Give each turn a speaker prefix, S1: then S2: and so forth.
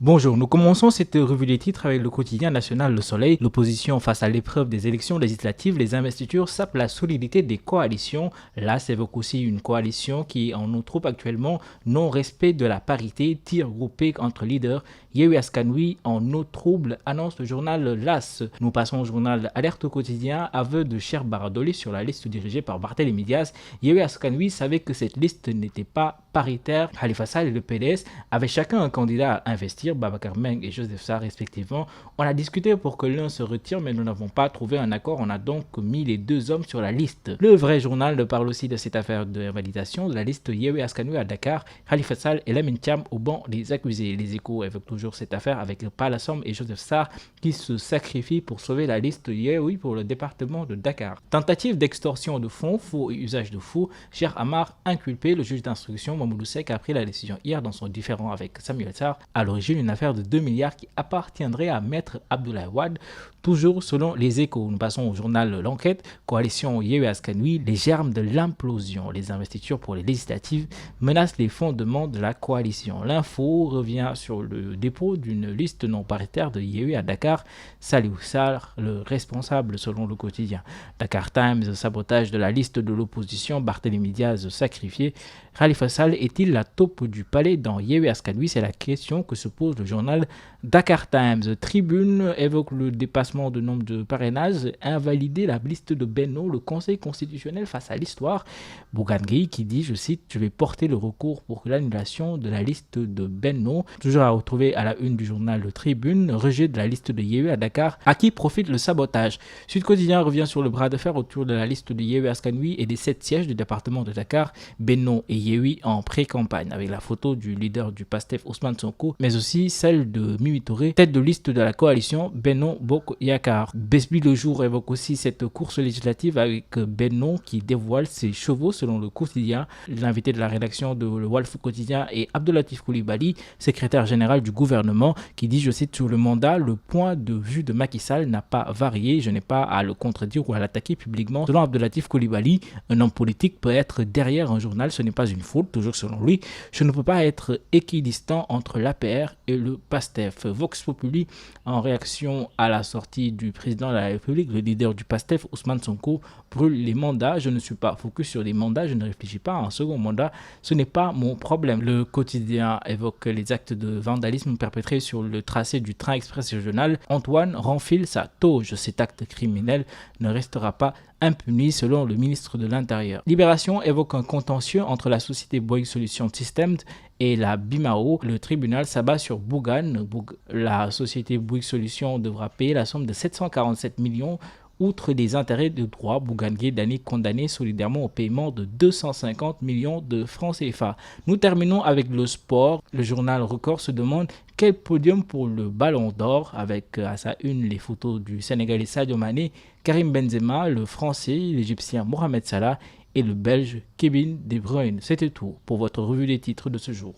S1: Bonjour, nous commençons cette revue des titres avec le quotidien national Le Soleil. L'opposition face à l'épreuve des élections législatives, les investitures sapent la solidité des coalitions. Là, s'évoque aussi une coalition qui en nous trouve actuellement non-respect de la parité, tir groupé entre leaders. Yewwi Askan Wi en eau trouble, annonce le journal LAS. Nous passons au journal Alerte au quotidien, aveu de Cheikh Bara Dolly sur la liste dirigée par Barthélémy Dias. Yewwi Askan Wi savait que cette liste n'était pas paritaire. Khalifa Sall et le PDS avaient chacun un candidat à investir, Babacar Mbengue et Joseph Sarr respectivement. On a discuté pour que l'un se retire, mais nous n'avons pas trouvé un accord. On a donc mis les deux hommes sur la liste. Le vrai journal parle aussi de cette affaire de validation de la liste Yewwi Askan Wi à Dakar. Khalifa Sall et Lamine Thiam au banc des accusés. Les Échos évoquent toujours cette affaire avec Palassom et Joseph Sarr qui se sacrifient pour sauver la liste Yewwi pour le département de Dakar. Tentative d'extorsion de fonds, faux et usage de faux. Cheikh Amar inculpé. Le juge d'instruction Mamoudou Seck a pris la décision hier dans son différend avec Samuel Sarr. À l'origine, une affaire de 2 milliards qui appartiendrait à Maître Abdoulaye Wade, toujours selon les Échos. Nous passons au journal L'Enquête. Coalition Yewwi Askan Wi, les germes de l'implosion. Les investitures pour les législatives menacent les fondements de la coalition. L'info revient sur le dépôt d'une liste non paritaire de Yewwi à Dakar. Salihou Sarr, le responsable selon le quotidien. Dakar Times, sabotage de la liste de l'opposition, Barthélémy Dias sacrifié. Khalifa Sall est-il la taupe du palais dans Yewwi Askan Wi? C'est la question que se pose le journal Dakar Times. Tribune évoque le dépassement de nombre de parrainages, invalider la liste de Benno, le Conseil constitutionnel face à l'histoire. Bougane Gueye qui dit, je cite, je vais porter le recours pour l'annulation de la liste de Benno. Toujours à retrouver à la une du journal Tribune, rejet de la liste de Yewwi à Dakar, à qui profite le sabotage. Sud Quotidien revient sur le bras de fer autour de la liste de Yewwi Askan Wi et des 7 sièges du département de Dakar, Benno et Yewwi en pré-campagne, avec la photo du leader du PASTEF Ousmane Sonko, mais aussi celle de Mimi Touré, tête de liste de la coalition Benno Bokk Yakaar. Besbi Le Jour évoque aussi cette course législative avec Benno qui dévoile ses chevaux selon le quotidien. L'invité de la rédaction de le Walf Quotidien est Abdoulatif Coulibaly, secrétaire général du gouvernement, qui dit, je cite, sur le mandat, le point de vue de Macky Sall n'a pas varié, je n'ai pas à le contredire ou à l'attaquer publiquement. Selon Abdoulatif Coulibaly, un homme politique peut être derrière un journal, ce n'est pas une faute, toujours selon lui. Je ne peux pas être équidistant entre l'APR et le PASTEF. Vox Populi, en réaction à la sortie du président de la République, le leader du PASTEF, Ousmane Sonko, brûle les mandats. Je ne suis pas focus sur les mandats, je ne réfléchis pas à un second mandat, ce n'est pas mon problème. Le quotidien évoque les actes de vandalisme perpétrés sur le tracé du train express régional. Antoine renfile sa toge. Cet acte criminel ne restera pas impuni selon le ministre de l'Intérieur. Libération évoque un contentieux entre la société Bouygues Solutions Systems et la BIMAO. Le tribunal s'abat sur Bougane. La société Bouygues Solutions devra payer la somme de 747 millions. Outre des intérêts de droit, Bougane Gueye Dany condamné solidairement au paiement de 250 millions de francs CFA. Nous terminons avec le sport. Le journal Record se demande quel podium pour le Ballon d'Or, avec à sa une les photos du Sénégalais Sadio Mané, Karim Benzema, le Français, l'Égyptien Mohamed Salah et le Belge Kevin De Bruyne. C'était tout pour votre revue des titres de ce jour.